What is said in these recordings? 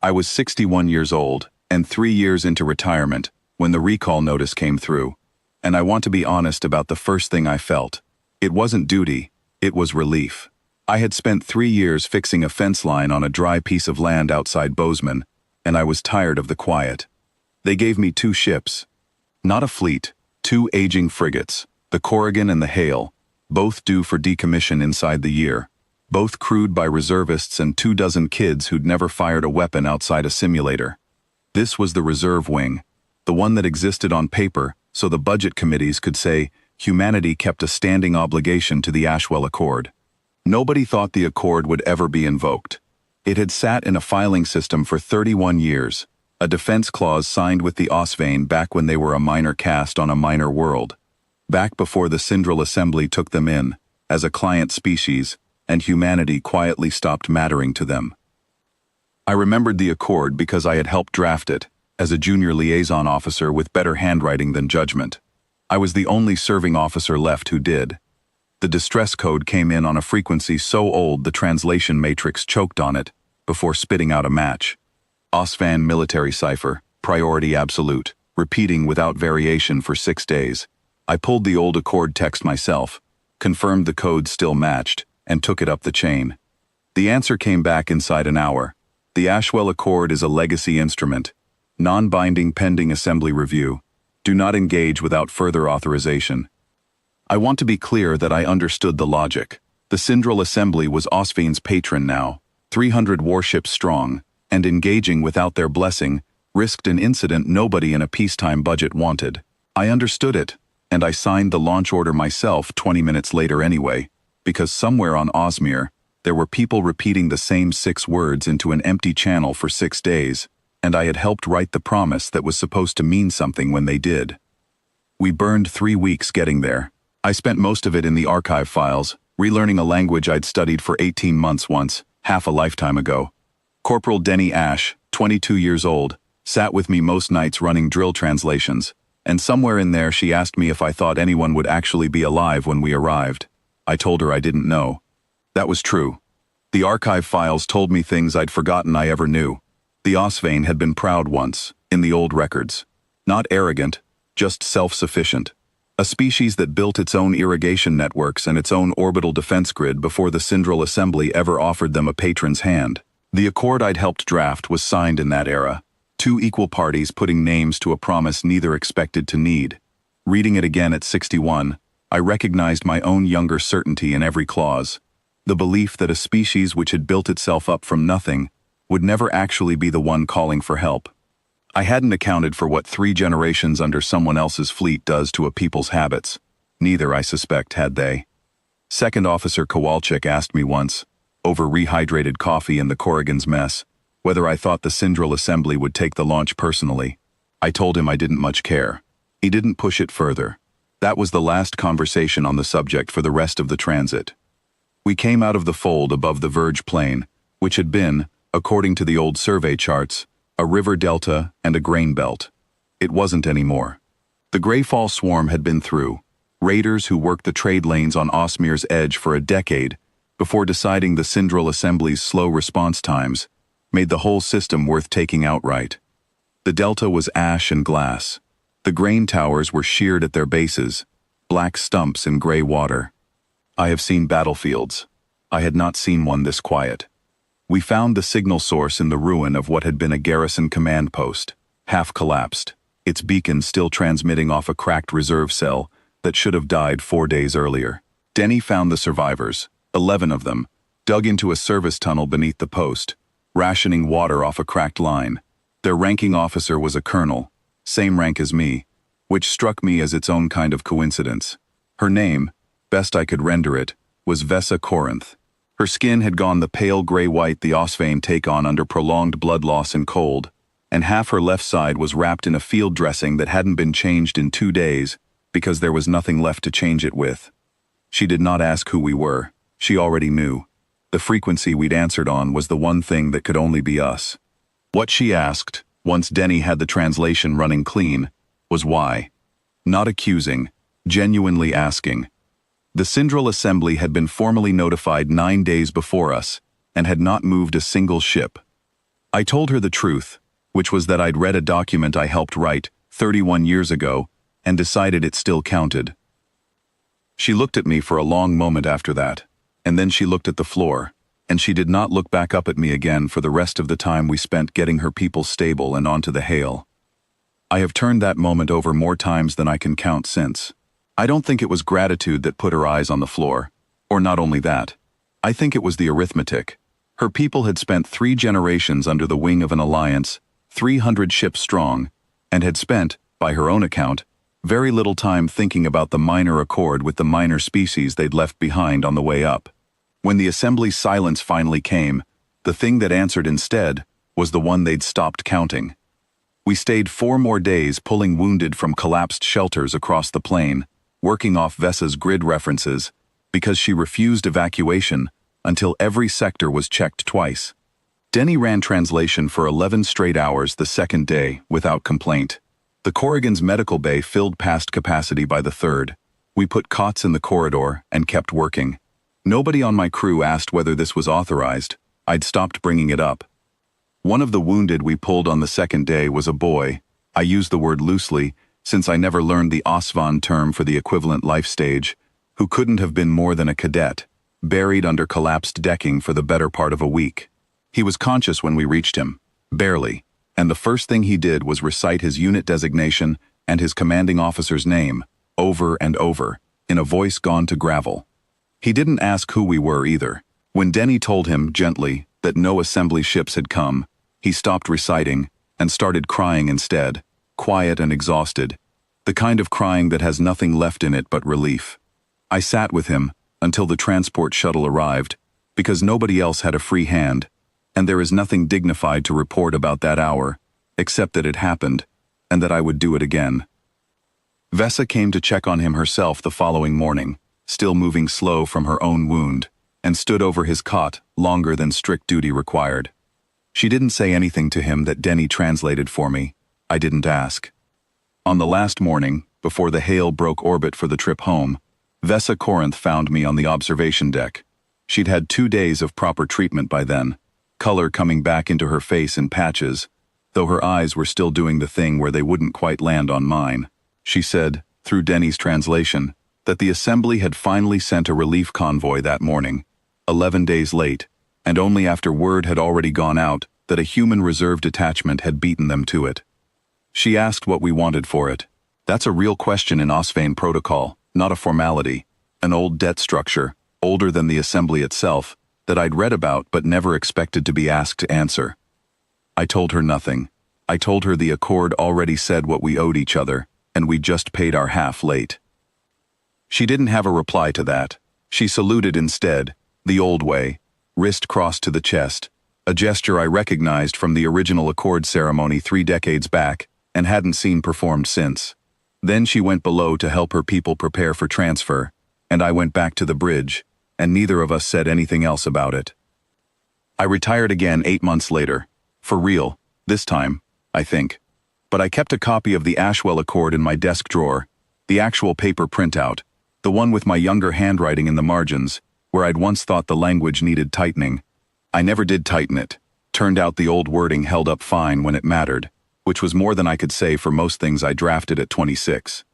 I was 61 years old, and 3 years into retirement, when the recall notice came through. And I want to be honest about the first thing I felt. It wasn't duty, it was relief. I had spent 3 years fixing a fence line on a dry piece of land outside Bozeman, and I was tired of the quiet. They gave me 2 ships. Not a fleet, 2 aging frigates, the Corrigan and the Hale, both due for decommission inside the year, both crewed by reservists and 24 kids who'd never fired a weapon outside a simulator. This was the reserve wing, the one that existed on paper so the budget committees could say humanity kept a standing obligation to the Ashwell Accord. Nobody thought the Accord would ever be invoked. It had sat in a filing system for 31 years, a defense clause signed with the Osvane back when they were a minor caste on a minor world, back before the Syndral Assembly took them in, as a client species, and humanity quietly stopped mattering to them. I remembered the Accord because I had helped draft it, as a junior liaison officer with better handwriting than judgment. I was the only serving officer left who did. The distress code came in on a frequency so old the translation matrix choked on it, before spitting out a match. Osvan military cipher, priority absolute, repeating without variation for 6 days. I pulled the old Accord text myself, confirmed the code still matched, and took it up the chain. The answer came back inside an hour. The Ashwell Accord is a legacy instrument. Non-binding pending assembly review. Do not engage without further authorization. I want to be clear that I understood the logic. The Syndral Assembly was Osvane's patron now, 300 warships strong, and engaging without their blessing risked an incident nobody in a peacetime budget wanted. I understood it, and I signed the launch order myself 20 minutes later anyway, because somewhere on Osmere, there were people repeating the same 6 words into an empty channel for 6 days, and I had helped write the promise that was supposed to mean something when they did. We burned 3 weeks getting there. I spent most of it in the archive files, relearning a language I'd studied for 18 months once, half a lifetime ago. Corporal Denny Ash, 22 years old, sat with me most nights running drill translations, and somewhere in there she asked me if I thought anyone would actually be alive when we arrived. I told her I didn't know. That was true. The archive files told me things I'd forgotten I ever knew. The Osvane had been proud once, in the old records. Not arrogant, just self-sufficient. A species that built its own irrigation networks and its own orbital defense grid before the Syndral Assembly ever offered them a patron's hand. The Accord I'd helped draft was signed in that era, 2 equal parties putting names to a promise neither expected to need. Reading it again at 61, I recognized my own younger certainty in every clause. The belief that a species which had built itself up from nothing would never actually be the one calling for help. I hadn't accounted for what 3 generations under someone else's fleet does to a people's habits. Neither, I suspect, had they. Second Officer Kowalczyk asked me once, over rehydrated coffee in the Corrigan's mess, whether I thought the Syndral Assembly would take the launch personally. I told him I didn't much care. He didn't push it further. That was the last conversation on the subject for the rest of the transit. We came out of the fold above the Verge Plain, which had been, according to the old survey charts, a river delta and a grain belt. It wasn't anymore. The Greyfall swarm had been through, raiders who worked the trade lanes on Osmere's edge for a decade before deciding the Syndral Assembly's slow response times made the whole system worth taking outright. The delta was ash and glass. The grain towers were sheared at their bases, black stumps in gray water. I have seen battlefields. I had not seen one this quiet. We found the signal source in the ruin of what had been a garrison command post, half collapsed, its beacon still transmitting off a cracked reserve cell that should have died 4 days earlier. Denny found the survivors, 11 of them, dug into a service tunnel beneath the post, rationing water off a cracked line. Their ranking officer was a colonel, same rank as me, which struck me as its own kind of coincidence. Her name, best I could render it, was Vesa Corinth. Her skin had gone the pale gray-white the Osvane take on under prolonged blood loss and cold, and half her left side was wrapped in a field dressing that hadn't been changed in 2 days because there was nothing left to change it with. She did not ask who we were. She already knew. The frequency we'd answered on was the one thing that could only be us. What she asked, once Denny had the translation running clean, was why. Not accusing, genuinely asking. The Syndral Assembly had been formally notified 9 days before us, and had not moved a single ship. I told her the truth, which was that I'd read a document I helped write 31 years ago and decided it still counted. She looked at me for a long moment after that, and then she looked at the floor, and she did not look back up at me again for the rest of the time we spent getting her people stable and onto the Hale. I have turned that moment over more times than I can count since. I don't think it was gratitude that put her eyes on the floor, or not only that. I think it was the arithmetic. Her people had spent 3 generations under the wing of an alliance, 300 ships strong, and had spent, by her own account, very little time thinking about the minor accord with the minor species they'd left behind on the way up. When the assembly's silence finally came, the thing that answered instead was the one they'd stopped counting. We stayed 4 more days pulling wounded from collapsed shelters across the plain, working off Vessa's grid references, because she refused evacuation until every sector was checked twice. Denny ran translation for 11 straight hours the second day without complaint. The Corrigan's medical bay filled past capacity by the third. We put cots in the corridor and kept working. Nobody on my crew asked whether this was authorized. I'd stopped bringing it up. One of the wounded we pulled on the second day was a boy. I use the word loosely, since I never learned the OSVAN term for the equivalent life stage, who couldn't have been more than a cadet, buried under collapsed decking for the better part of a week. He was conscious when we reached him, barely, and the first thing he did was recite his unit designation and his commanding officer's name, over and over, in a voice gone to gravel. He didn't ask who we were either. When Denny told him, gently, that no assembly ships had come, he stopped reciting and started crying instead, quiet and exhausted, the kind of crying that has nothing left in it but relief. I sat with him until the transport shuttle arrived, because nobody else had a free hand, and there is nothing dignified to report about that hour, except that it happened, and that I would do it again. Vessa came to check on him herself the following morning, still moving slow from her own wound, and stood over his cot longer than strict duty required. She didn't say anything to him that Denny translated for me. I didn't ask. On the last morning, before the Hale broke orbit for the trip home, Vessa Corinth found me on the observation deck. She'd had 2 days of proper treatment by then, color coming back into her face in patches, though her eyes were still doing the thing where they wouldn't quite land on mine. She said, through Denny's translation, that the assembly had finally sent a relief convoy that morning, 11 days late, and only after word had already gone out that a human reserve detachment had beaten them to it. She asked what we wanted for it. That's a real question in OSVAN protocol, not a formality, an old debt structure, older than the assembly itself, that I'd read about but never expected to be asked to answer. I told her nothing. I told her the accord already said what we owed each other, and we just paid our half late. She didn't have a reply to that. She saluted instead, the old way, wrist crossed to the chest, a gesture I recognized from the original accord ceremony 3 decades back and hadn't seen performed since. Then she went below to help her people prepare for transfer, and I went back to the bridge, and neither of us said anything else about it. I retired again 8 months later, for real, this time, I think. But I kept a copy of the Ashwell Accord in my desk drawer, the actual paper printout, the one with my younger handwriting in the margins, where I'd once thought the language needed tightening. I never did tighten it. Turned out the old wording held up fine when it mattered, which was more than I could say for most things I drafted at 26.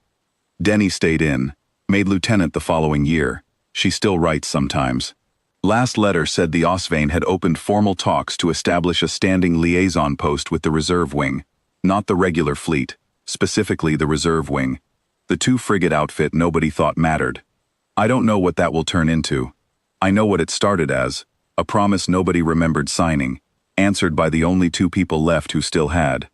Denny stayed in, made lieutenant the following year. She still writes sometimes. Last letter said the OSVAN had opened formal talks to establish a standing liaison post with the reserve wing, not the regular fleet, specifically the reserve wing. The 2-frigate outfit nobody thought mattered. I don't know what that will turn into. I know what it started as, a promise nobody remembered signing, answered by the only 2 people left who still had.